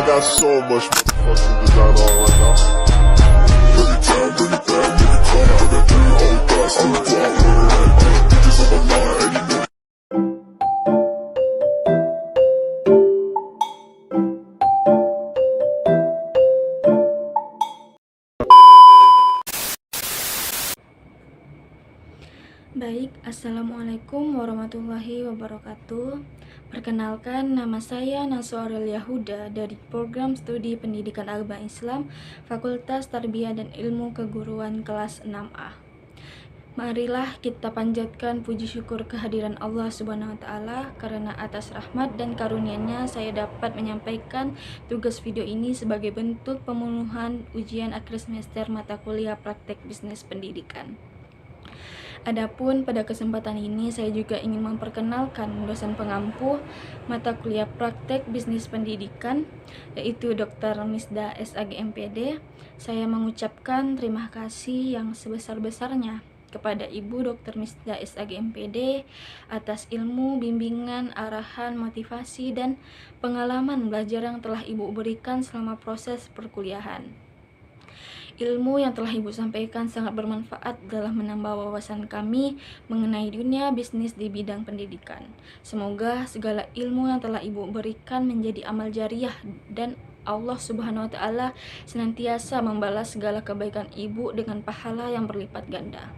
got so much motherfucking design on right now. Bring it down, bring it down, make it clap. Put that thing on the glass, on the block, with it right. Bitches on the line, and you know. Baik, Assalamualaikum warahmatullahi wabarakatuh. Perkenalkan, nama saya Naswaril Yahuda dari Program Studi Pendidikan Agama Islam Fakultas Tarbiyah dan Ilmu Keguruan kelas 6A. Marilah kita panjatkan puji syukur kehadiran Allah Subhanahu wa Ta'ala, karena atas rahmat dan karunia-Nya saya dapat menyampaikan tugas video ini sebagai bentuk pemenuhan ujian akhir semester mata kuliah praktek bisnis pendidikan. Adapun pada kesempatan ini saya juga ingin memperkenalkan dosen pengampu mata kuliah praktek bisnis pendidikan, yaitu Dr. Misda SAG MPD. Saya mengucapkan terima kasih yang sebesar-besarnya kepada Ibu Dr. Misda SAG MPD atas ilmu, bimbingan, arahan, motivasi, dan pengalaman belajar yang telah Ibu berikan selama proses perkuliahan. Ilmu yang telah Ibu sampaikan sangat bermanfaat dalam menambah wawasan kami mengenai dunia bisnis di bidang pendidikan. Semoga segala ilmu yang telah Ibu berikan menjadi amal jariah dan Allah Subhanahu wa Ta'ala senantiasa membalas segala kebaikan Ibu dengan pahala yang berlipat ganda.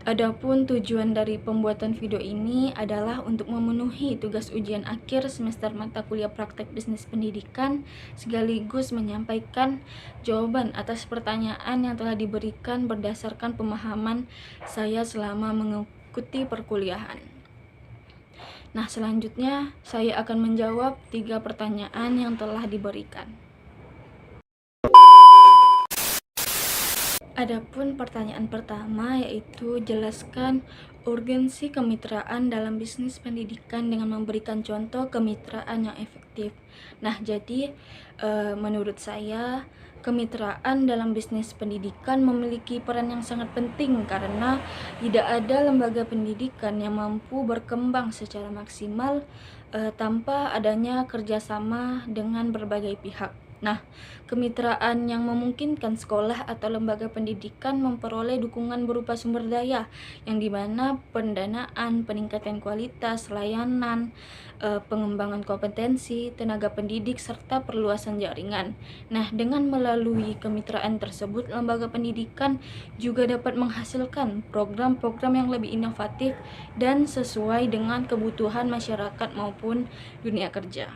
Adapun tujuan dari pembuatan video ini adalah untuk memenuhi tugas ujian akhir semester mata kuliah praktek bisnis pendidikan, sekaligus menyampaikan jawaban atas pertanyaan yang telah diberikan berdasarkan pemahaman saya selama mengikuti perkuliahan. Nah, selanjutnya saya akan menjawab 3 pertanyaan yang telah diberikan. Adapun pertanyaan pertama yaitu jelaskan urgensi kemitraan dalam bisnis pendidikan dengan memberikan contoh kemitraan yang efektif. Nah, jadi menurut saya kemitraan dalam bisnis pendidikan memiliki peran yang sangat penting karena tidak ada lembaga pendidikan yang mampu berkembang secara maksimal tanpa adanya kerjasama dengan berbagai pihak. Nah, kemitraan yang memungkinkan sekolah atau lembaga pendidikan memperoleh dukungan berupa sumber daya, yang dimana pendanaan, peningkatan kualitas, layanan, pengembangan kompetensi, tenaga pendidik, serta perluasan jaringan. Nah, dengan melalui kemitraan tersebut, lembaga pendidikan juga dapat menghasilkan program-program yang lebih inovatif dan sesuai dengan kebutuhan masyarakat maupun dunia kerja.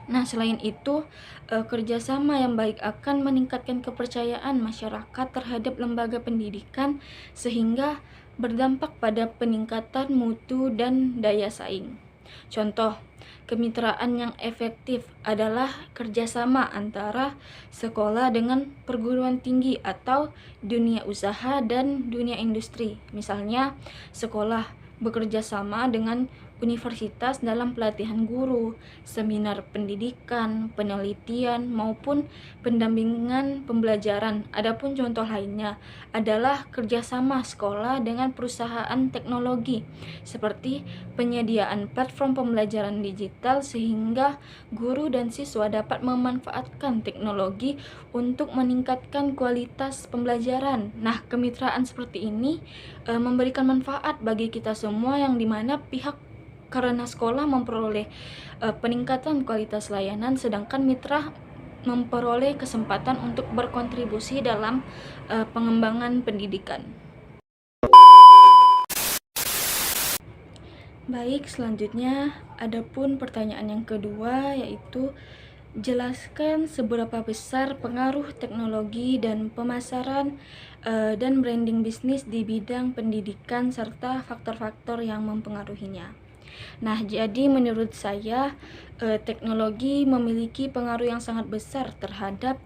Nah, selain itu, kerjasama yang baik akan meningkatkan kepercayaan masyarakat terhadap lembaga pendidikan sehingga berdampak pada peningkatan mutu dan daya saing. Contoh, kemitraan yang efektif adalah kerjasama antara sekolah dengan perguruan tinggi atau dunia usaha dan dunia industri. Misalnya, sekolah bekerja sama dengan universitas dalam pelatihan guru, seminar pendidikan, penelitian, maupun pendampingan pembelajaran. Adapun contoh lainnya adalah kerjasama sekolah dengan perusahaan teknologi, seperti penyediaan platform pembelajaran digital sehingga guru dan siswa dapat memanfaatkan teknologi untuk meningkatkan kualitas pembelajaran. Nah, kemitraan seperti ini memberikan manfaat bagi kita semua, yang dimana pihak karena sekolah memperoleh peningkatan kualitas layanan, sedangkan mitra memperoleh kesempatan untuk berkontribusi dalam pengembangan pendidikan. Baik, selanjutnya adapun pertanyaan yang kedua yaitu jelaskan seberapa besar pengaruh teknologi dan pemasaran dan branding bisnis di bidang pendidikan serta faktor-faktor yang mempengaruhinya. Nah, jadi menurut saya teknologi memiliki pengaruh yang sangat besar terhadap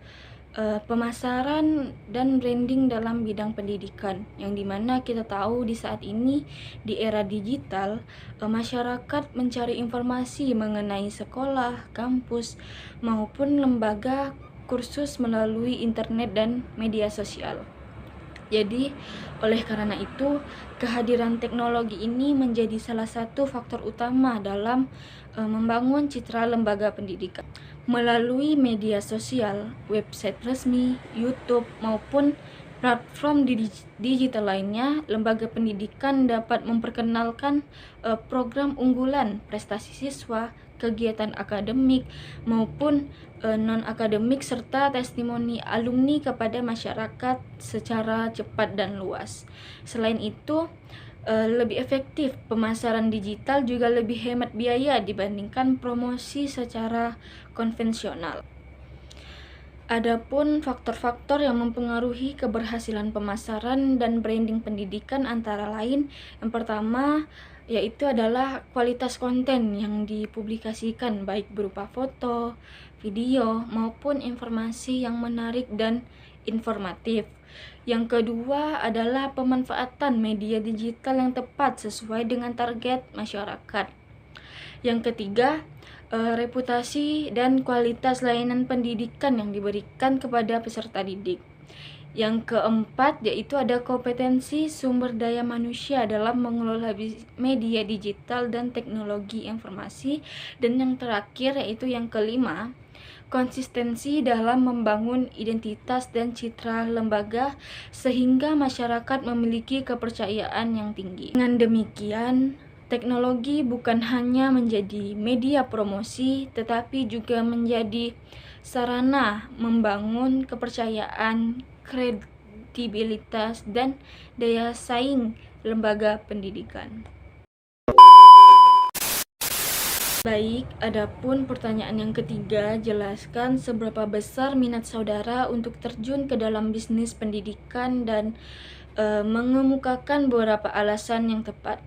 pemasaran dan branding dalam bidang pendidikan, yang dimana kita tahu di saat ini di era digital masyarakat mencari informasi mengenai sekolah, kampus, maupun lembaga kursus melalui internet dan media sosial. Jadi, oleh karena itu, kehadiran teknologi ini menjadi salah satu faktor utama dalam membangun citra lembaga pendidikan. melalui media sosial, website resmi, YouTube, maupun platform digital lainnya. Lembaga pendidikan dapat memperkenalkan program unggulan, prestasi siswa, kegiatan akademik maupun non-akademik, serta testimoni alumni kepada masyarakat secara cepat dan luas. Selain itu, lebih efektif pemasaran digital, juga lebih hemat biaya dibandingkan promosi secara konvensional. Adapun faktor-faktor yang mempengaruhi keberhasilan pemasaran dan branding pendidikan antara lain, yang pertama yaitu adalah kualitas konten yang dipublikasikan, baik berupa foto, video, maupun informasi yang menarik dan informatif. Yang kedua adalah pemanfaatan media digital yang tepat sesuai dengan target masyarakat. Yang ketiga, reputasi dan kualitas layanan pendidikan yang diberikan kepada peserta didik. Yang keempat yaitu ada kompetensi sumber daya manusia dalam mengelola media digital dan teknologi informasi. Dan yang terakhir yaitu yang kelima, konsistensi dalam membangun identitas dan citra lembaga sehingga masyarakat memiliki kepercayaan yang tinggi. Dengan demikian, teknologi bukan hanya menjadi media promosi, tetapi juga menjadi sarana membangun kepercayaan, kredibilitas, dan daya saing lembaga pendidikan. Baik, adapun pertanyaan yang ketiga, jelaskan seberapa besar minat saudara untuk terjun ke dalam bisnis pendidikan dan mengemukakan beberapa alasan yang tepat.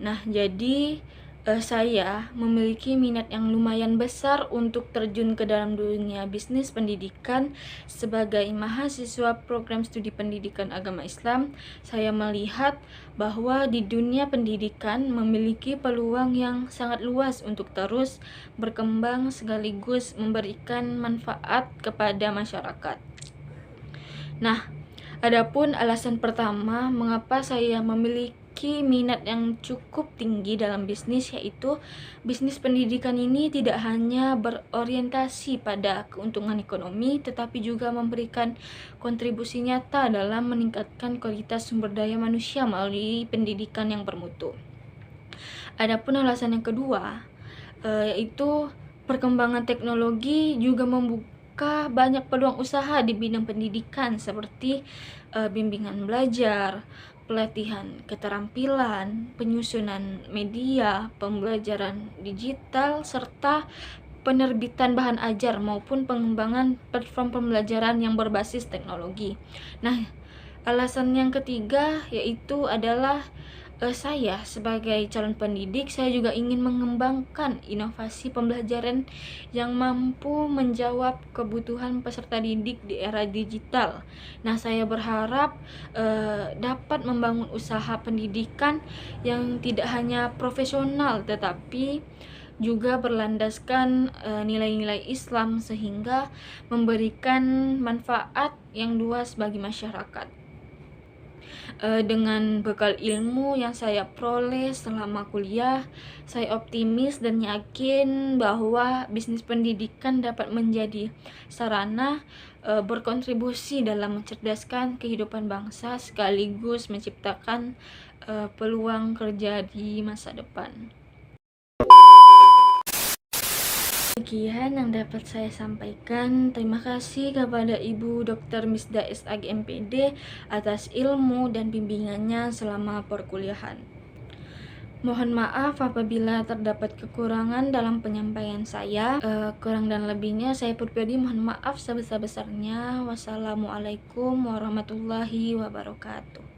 Nah, jadi saya memiliki minat yang lumayan besar untuk terjun ke dalam dunia bisnis pendidikan. Sebagai mahasiswa program studi pendidikan agama Islam, saya melihat bahwa di dunia pendidikan memiliki peluang yang sangat luas untuk terus berkembang sekaligus memberikan manfaat kepada masyarakat. Nah, adapun alasan pertama mengapa saya memiliki minat yang cukup tinggi dalam bisnis, yaitu bisnis pendidikan ini tidak hanya berorientasi pada keuntungan ekonomi, tetapi juga memberikan kontribusi nyata dalam meningkatkan kualitas sumber daya manusia melalui pendidikan yang bermutu. Adapun alasan yang kedua, yaitu perkembangan teknologi juga membuka banyak peluang usaha di bidang pendidikan, seperti bimbingan belajar, pelatihan keterampilan, penyusunan media, pembelajaran digital, serta penerbitan bahan ajar maupun pengembangan platform pembelajaran yang berbasis teknologi. Nah, alasan yang ketiga yaitu adalah saya sebagai calon pendidik, saya juga ingin mengembangkan inovasi pembelajaran yang mampu menjawab kebutuhan peserta didik di era digital. Nah, saya berharap dapat membangun usaha pendidikan yang tidak hanya profesional tetapi juga berlandaskan nilai-nilai Islam sehingga memberikan manfaat yang luas bagi masyarakat. Dengan bekal ilmu yang saya peroleh selama kuliah, saya optimis dan yakin bahwa bisnis pendidikan dapat menjadi sarana berkontribusi dalam mencerdaskan kehidupan bangsa sekaligus menciptakan peluang kerja di masa depan. Sekian yang dapat saya sampaikan. Terima kasih kepada Ibu Dr. Misda SAG MPD atas ilmu dan bimbingannya selama perkuliahan. Mohon maaf apabila terdapat kekurangan dalam penyampaian saya. Kurang dan lebihnya saya pribadi mohon maaf sebesar-besarnya. Wassalamualaikum warahmatullahi wabarakatuh.